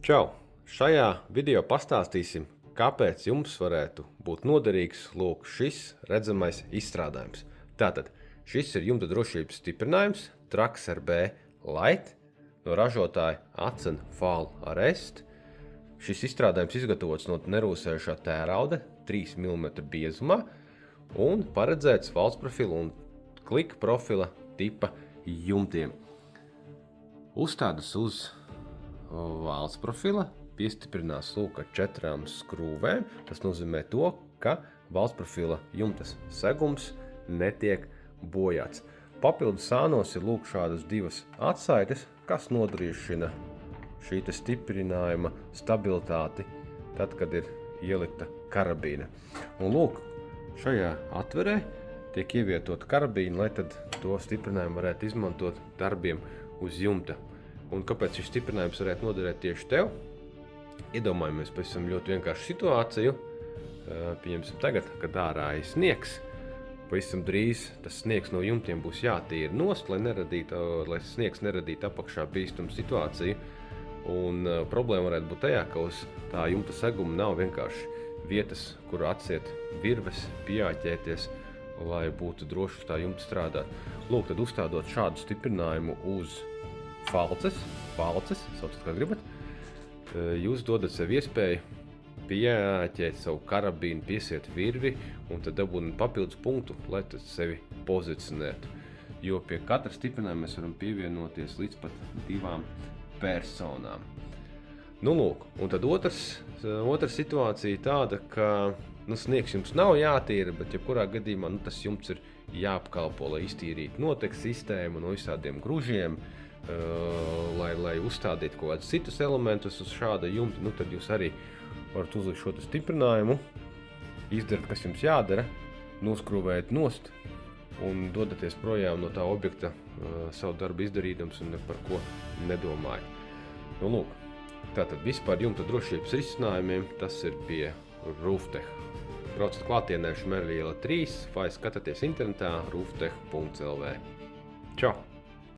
Čau! Šajā video pastāstīsim, kāpēc jums varētu būt noderīgs šis redzamais izstrādājums. Tātad šis ir jumta drošības stiprinājums Trax RB Lite no ražotāja Acen Fall Arrest. Šis izstrādājums izgatavots no nerūsējušā tērauda 3 mm biezumā un paredzēts valsts profila un klika profila tipa jumtiem. Uzstādas uz valsts profila piestiprinās ar 4 skrūvēm. Tas nozīmē to, ka valsts profila jumtas segums netiek bojāts. Papildus sānos ir šādas 2 atsaites, kas nodrošina šī stiprinājuma stabilitāti, tad, kad ir ielikta karabīna. Un šajā atverē tiek ievietota karabīna, lai tad to stiprinājumu varētu izmantot darbiem uz jumta. Un kāpēc šis stiprinājums varētu noderēt tieši tev? Iedomājamies pavisam ļoti vienkāršu situāciju. Pieņemsim tagad, kad ārā ir sniegs. Pavisam drīz tas sniegs no jumtiem būs jātīra nost, lai sniegs neradītu apakšā bīstamu situāciju. Un problēma varētu būt tajā, ka uz tā jumta seguma nav vienkārši vietas, kur atsiet virves, pieāķēties, lai būtu droši uz tā jumta strādāt. Tad uzstādot šādu stiprinājumu uz falces, saucat kā gribat, jūs dodat sev iespēju pieķēt savu karabīnu, piesiet virvi un tad dabūt papildus punktu, lai tad sevi pozicionētu. Jo pie katra stiprinājuma mēs varam pievienoties līdz pat 2 personām. Un tad otra situācija tāda, ka sniegs jums nav jātīra, bet jebkurā gadījumā tas jumts ir jāapkalpo, lai iztīrītu notekas sistēmu no visādiem gružiem, lai uzstādītu kaut kādus citus elementus uz šāda jumta. Tad jūs arī varat uzlikt šo stiprinājumu, izdarāt, kas jums jādara, noskrūvējat nost un dodaties projām no tā objekta savu darbu izdarīdams un par ko nedomājat. Tātad vispār jumta drošības risinājumiem tas ir pie Rooftech. Braucat klātienē Šmerļiela 3 vai skatāties internetā rooftech.lv. Čau!